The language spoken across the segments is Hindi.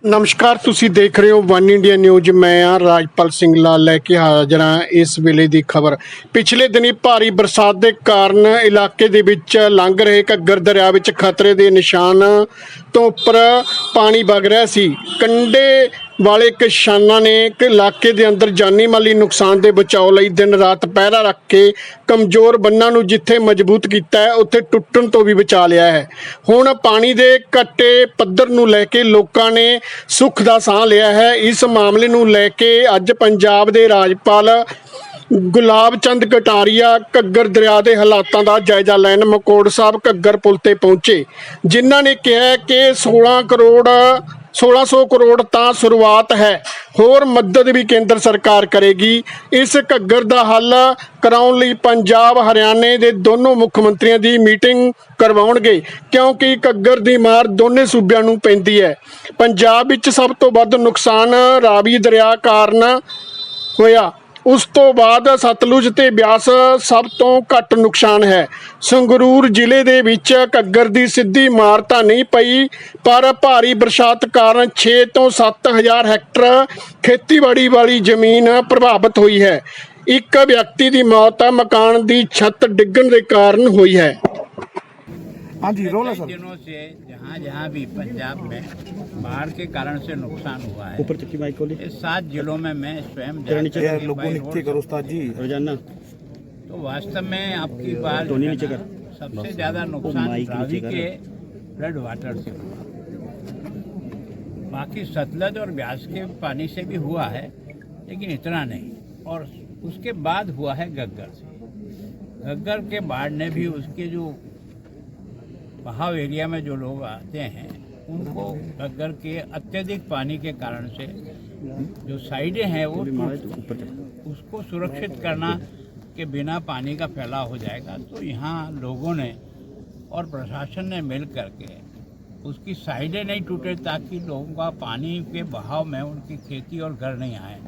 ਨਮਸਕਾਰ, ਤੁਸੀਂ ਦੇਖ ਰਹੇ ਹੋ ਵਨ ਇੰਡੀਆ ਨਿਊਜ਼। ਮੈਂ ਆ ਰਾਜਪਾਲ ਸਿੰਘਲਾ ਲੈ ਕੇ ਹਾਜ਼ਰ ਹਾਂ ਇਸ ਵੇਲੇ ਦੀ ਖਬਰ। ਪਿਛਲੇ ਦਿਨੀ ਭਾਰੀ ਬਰਸਾਤ ਦੇ ਕਾਰਨ ਇਲਾਕੇ ਦੇ ਵਿੱਚ ਲੰਘ ਰਹੇ ਘੱਗਰ ਦਰਿਆ ਵਿੱਚ ਖਤਰੇ ਦੇ ਨਿਸ਼ਾਨ ਤੋਂ ਉੱਪਰ ਪਾਣੀ ਵਗ ਰਿਹਾ ਸੀ। ਕੰਢੇ ਵਾਲੇ ਕਿਸਾਨਾਂ ਨੇ ਇਲਾਕੇ ਦੇ ਅੰਦਰ ਜਾਨੀ ਮਾਲੀ ਨੁਕਸਾਨ ਦੇ ਬਚਾਓ ਲਈ ਦਿਨ ਰਾਤ ਪਹਿਰਾ ਰੱਖ ਕੇ ਕਮਜ਼ੋਰ ਬੰਨਾਂ ਨੂੰ ਜਿੱਥੇ ਮਜ਼ਬੂਤ ਕੀਤਾ ਹੈ ਉੱਥੇ ਟੁੱਟਣ ਤੋਂ ਵੀ ਬਚਾ ਲਿਆ ਹੈ। ਹੁਣ ਪਾਣੀ ਦੇ ਘਟੇ ਪੱਧਰ ਨੂੰ ਲੈ ਕੇ ਲੋਕਾਂ ਨੇ ਸੁੱਖ ਦਾ ਸਾਹ ਲਿਆ ਹੈ। ਇਸ ਮਾਮਲੇ ਨੂੰ ਲੈ ਕੇ ਅੱਜ ਪੰਜਾਬ ਦੇ ਰਾਜਪਾਲ ਗੁਲਾਬ ਚੰਦ ਕਟਾਰੀਆ ਘੱਗਰ ਦਰਿਆ ਦੇ ਹਾਲਾਤਾਂ ਦਾ ਜਾਇਜ਼ਾ ਲੈਣ ਮਕੌੜ ਸਾਹਿਬ ਘੱਗਰ ਪੁਲ ਤੇ ਪਹੁੰਚੇ, ਜਿਨ੍ਹਾਂ ਨੇ ਕਿਹਾ ਕਿ 1600 ਕਰੋੜ ਤਾਂ ਸ਼ੁਰੂਆਤ ਹੈ, ਹੋਰ ਮਦਦ ਵੀ ਕੇਂਦਰ ਸਰਕਾਰ ਕਰੇਗੀ। ਇਸ ਘੱਗਰ ਦਾ ਹੱਲ ਕਰਾਉਣ ਲਈ ਪੰਜਾਬ ਹਰਿਆਣੇ ਦੇ ਦੋਨੋਂ ਮੁੱਖ ਮੰਤਰੀਆਂ ਦੀ ਮੀਟਿੰਗ ਕਰਵਾਉਣਗੇ, ਕਿਉਂਕਿ ਘੱਗਰ ਦੀ ਮਾਰ ਦੋਨੇ ਸੂਬਿਆਂ ਨੂੰ ਪੈਂਦੀ ਹੈ। ਪੰਜਾਬ ਵਿੱਚ ਸਭ ਤੋਂ ਵੱਧ ਨੁਕਸਾਨ ਰਾਵੀ ਦਰਿਆ ਕਾਰਨ ਹੋਇਆ, ਉਸ ਤੋਂ ਬਾਅਦ ਸਤਲੁਜ ਤੇ ਬਿਆਸ ਸਭ ਤੋਂ ਘੱਟ ਨੁਕਸਾਨ ਹੈ। ਸੰਗਰੂਰ ਜ਼ਿਲ੍ਹੇ ਦੇ ਵਿੱਚ ਘੱਗਰ ਦੀ ਸਿੱਧੀ ਮਾਰ ਤਾਂ ਨਹੀਂ ਪਈ, ਪਰ ਭਾਰੀ ਬਰਸਾਤ ਕਾਰਨ 6 ਤੋਂ 7 ਹਜ਼ਾਰ ਹੈਕਟਰ ਖੇਤੀਬਾੜੀ ਵਾਲੀ ਜ਼ਮੀਨ ਪ੍ਰਭਾਵਿਤ ਹੋਈ ਹੈ। ਇੱਕ ਵਿਅਕਤੀ ਦੀ ਮੌਤ ਮਕਾਨ ਦੀ ਛੱਤ ਡਿੱਗਣ ਦੇ ਕਾਰਨ ਹੋਈ है। हाँ जी, रोला सर। दिनों से जहाँ जहाँ भी पंजाब में बाढ़ के कारण से नुकसान हुआ है, ऊपर तक की माइक खोली। इस 7 जिलों में मैं स्वयं जरा नीचे जाकर यार, के लोगों बाई नीचे रोड करो उस्ताद जी। रोजाना तो वास्तव में आपकी बार टोनी जो है नीचे ना, कर। सबसे ज्यादा नुकसान माइक नीचे रावी कर। के फ्लड वाटर से हुआ। बाकी सतलज और ब्यास के पानी से भी हुआ है, लेकिन इतना नहीं। और उसके बाद हुआ है घग्गर से। घग्गर के बाढ़ ने भी उसके जो बहाव एरिया में जो लोग आते हैं उनको घग्गर के अत्यधिक पानी के कारण से जो साइडें हैं वो उसको सुरक्षित करना के बिना पानी का फैलाव हो जाएगा। तो यहाँ लोगों ने और प्रशासन ने मिल करके उसकी साइडें नहीं टूटे ताकि लोगों का पानी के बहाव में उनकी खेती और घर नहीं आए।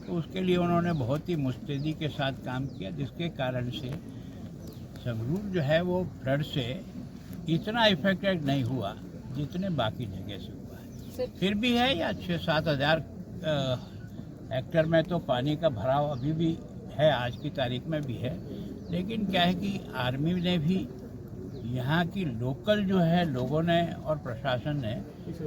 तो उसके लिए उन्होंने बहुत ही मुस्तैदी के साथ काम किया, जिसके कारण से संगरूर जो है वो फ्लड से इतना इफेक्टेड नहीं हुआ जितने बाकी जगह से हुआ है। फिर भी है या 6-7 हज़ार हेक्टेयर में तो पानी का भराव अभी भी है, आज की तारीख में भी है। लेकिन क्या है कि आर्मी ने भी यहाँ की लोकल जो है लोगों ने और प्रशासन ने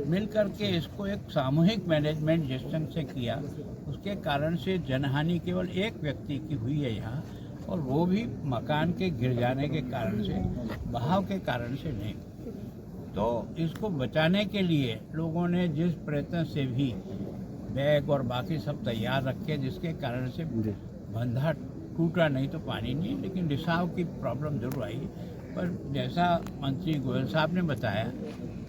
मिल कर के इसको एक सामूहिक मैनेजमेंट जिस ढंग से किया, उसके कारण से जनहानि केवल एक व्यक्ति की हुई है यहाँ, और वो भी मकान के गिर जाने के कारण से, बहाव के कारण से नहीं। तो इसको बचाने के लिए लोगों ने जिस प्रयत्न से भी बैग और बाकी सब तैयार रखे, जिसके कारण से बंधा टूटा नहीं तो पानी नहीं, लेकिन रिसाव की प्रॉब्लम जरूर आई। पर जैसा मंत्री गोयल साहब ने बताया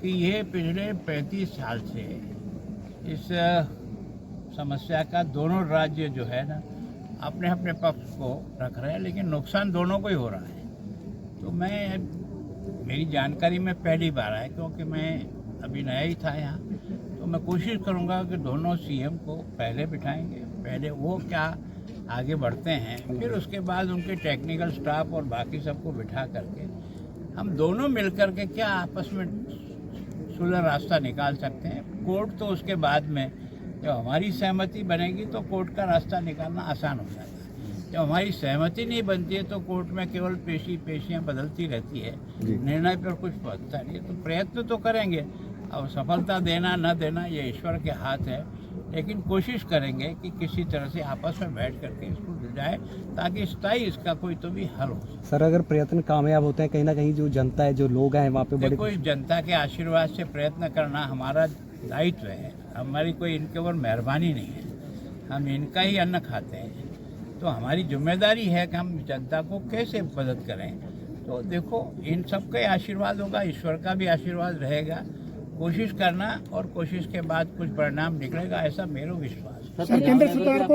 कि ये पिछले 35 साल से इस समस्या का दोनों राज्य जो है ना अपने अपने पक्ष को रख रहे हैं, लेकिन नुकसान दोनों को ही हो रहा है। तो मेरी जानकारी में पहली बार आया, क्योंकि मैं अभी नया ही था यहाँ, तो मैं कोशिश करूँगा कि दोनों सीएम को पहले बिठाएंगे, पहले वो क्या आगे बढ़ते हैं, फिर उसके बाद उनके टेक्निकल स्टाफ और बाकी सबको बिठा करके हम दोनों मिल करके क्या आपस में सुलह रास्ता निकाल सकते हैं। कोर्ट तो उसके बाद में जब हमारी सहमति बनेगी तो कोर्ट का रास्ता निकालना आसान हो जाता है। जब हमारी सहमति नहीं बनती है तो कोर्ट में केवल पेशियाँ बदलती रहती है, निर्णय पर कुछ पहुँचता नहीं है। तो प्रयत्न तो करेंगे, अब सफलता देना न देना ये ईश्वर के हाथ है, लेकिन कोशिश करेंगे कि किसी तरह से आपस में बैठ करके इसको सुलझाए ताकि स्थायी इसका कोई तो भी हल हो। सर, अगर प्रयत्न कामयाब होते हैं, कहीं ना कहीं जो जनता है, जो लोग हैं वहाँ पे बड़े कोई जनता के आशीर्वाद से प्रयत्न करना हमारा दायित्व है, हमारी कोई इनके ऊपर मेहरबानी नहीं है, हम इनका ही अन्न खाते हैं। तो हमारी जिम्मेदारी है कि हम जनता को कैसे मदद करें। तो देखो, इन सब का आशीर्वाद होगा, ईश्वर का भी आशीर्वाद रहेगा, कोशिश करना और कोशिश के बाद कुछ परिणाम निकलेगा, ऐसा मेरा विश्वास है। सर, केंद्र सरकार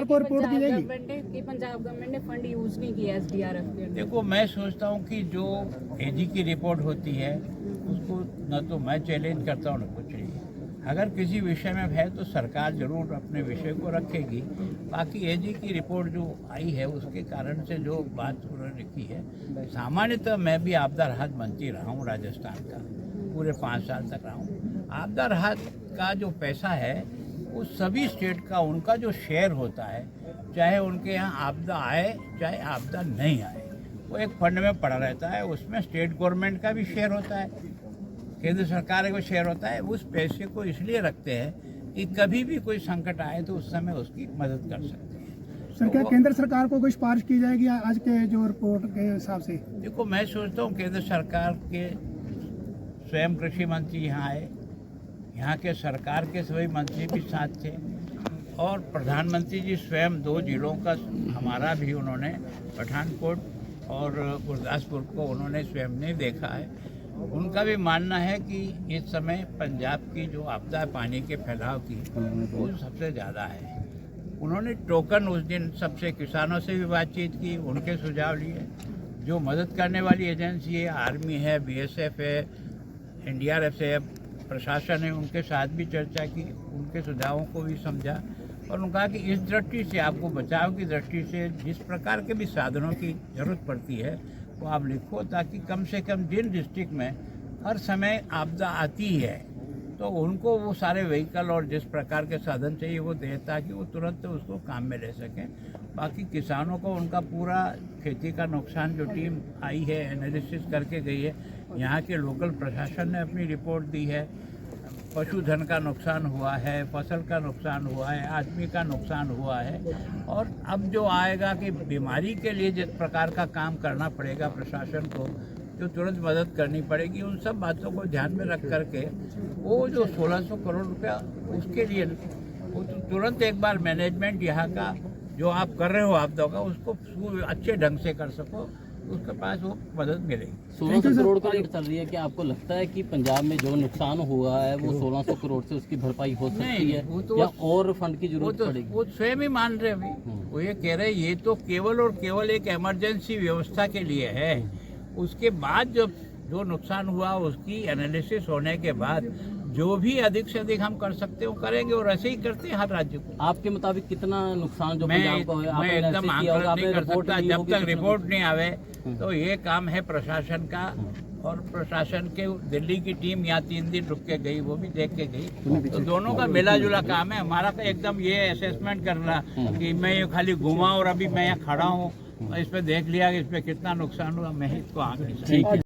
को रिपोर्ट दी जाएगी। पंजाब गवर्नमेंट ने फंड यूज नहीं किया एसडीआरएफ के। देखो, मैं सोचता हूँ कि जो एजी की रिपोर्ट होती है उसको न तो मैं चैलेंज करता हूँ न कुछ नहीं। अगर किसी विषय में है तो सरकार जरूर अपने विषय को रखेगी। बाकी एजी की रिपोर्ट जो आई है उसके कारण से जो बात उन्होंने लिखी है, सामान्यतः मैं भी आपदा राहत मंत्री रहा हूँ राजस्थान का, पूरे 5 साल तक रहा हूँ। आपदा राहत का जो पैसा है वो सभी स्टेट का उनका जो शेयर होता है, चाहे उनके यहाँ आपदा आए चाहे आपदा नहीं आए, वो एक फंड में पड़ा रहता है। उसमें स्टेट गवर्नमेंट का भी शेयर होता है, केंद्र सरकार का भी शेयर होता है। उस पैसे को इसलिए रखते हैं कि कभी भी कोई संकट आए तो उस समय उसकी मदद कर सकते हैं। सर, क्या केंद्र सरकार को कोई सिफारिश की जाएगी आज के जो रिपोर्ट के हिसाब से? देखो, मैं सोचता हूँ केंद्र सरकार के स्वयं कृषि मंत्री यहाँ आए, यहाँ के सरकार के सभी मंत्री भी साथ थे, और प्रधानमंत्री जी स्वयं 2 जिलों का हमारा भी उन्होंने पठानकोट और गुरदासपुर को उन्होंने स्वयं ने देखा है। उनका भी मानना है कि इस समय पंजाब की जो आपदा पानी के फैलाव की वो सबसे ज़्यादा है। उन्होंने टोकन उस दिन सबसे किसानों से भी बातचीत की, उनके सुझाव लिए। जो मदद करने वाली एजेंसी है, आर्मी है, BSF है, NDRF है, प्रशासन है, उनके साथ भी चर्चा की, उनके सुझावों को भी समझा, और उन्होंने कहा कि इस दृष्टि से आपको बचाव की दृष्टि से जिस प्रकार के भी साधनों की जरूरत पड़ती है वो आप लिखो, ताकि कम से कम जिन डिस्ट्रिक्ट में हर समय आपदा आती है तो उनको वो सारे व्हीकल और जिस प्रकार के साधन चाहिए वो दें, ताकि वो तुरंत उसको काम में ले सकें। बाकी किसानों को उनका पूरा खेती का नुकसान जो टीम आई है एनालिसिस करके गई है, यहाँ के लोकल प्रशासन ने अपनी रिपोर्ट दी है। पशुधन का नुकसान हुआ है, फसल का नुकसान हुआ है, आदमी का नुकसान हुआ है, और अब जो आएगा कि बीमारी के लिए जिस प्रकार का काम करना पड़ेगा प्रशासन को, जो तुरंत मदद करनी पड़ेगी, उन सब बातों को ध्यान में रख करके वो जो 1600 करोड़ रुपया उसके लिए वो तो तुरंत एक बार मैनेजमेंट यहाँ का जो आप कर रहे हो आपदा का उसको अच्छे ढंग से कर सको, उसके पास वो मदद मिलेगी। 1600 करोड़ का रेट चल रही है, क्या आपको लगता है कि पंजाब में जो नुकसान हुआ है वो 1600 करोड़ से उसकी भरपाई हो सकती है, वो तो या और फंड की जरूरत पड़ेगी? वो स्वयं ही मान रहे अभी, वो ये कह रहे ये तो केवल और केवल एक इमरजेंसी व्यवस्था के लिए है। उसके बाद जो नुकसान हुआ उसकी एनालिसिस होने के बाद जो भी अधिक से अधिक हम कर सकते हो करेंगे, और ऐसे ही करते हैं हर राज्य को। आपके मुताबिक कितना नुकसान जो मैं पंजाब को है, मैं एकदम आंकलन नहीं कर सकता जब तक रिपोर्ट नहीं आवे। तो ये काम है प्रशासन का, और प्रशासन के दिल्ली की टीम यहाँ 3 दिन रुक के गई, वो भी देख के गई। तो दोनों का मिला जुला काम है। हमारा तो एकदम ये असेसमेंट करना कि मैं ये खाली घूमा और अभी मैं यहाँ खड़ा हूँ, इस पे देख लिया कि इस पे कितना नुकसान हुआ, मैं इसको आंक नहीं सकता।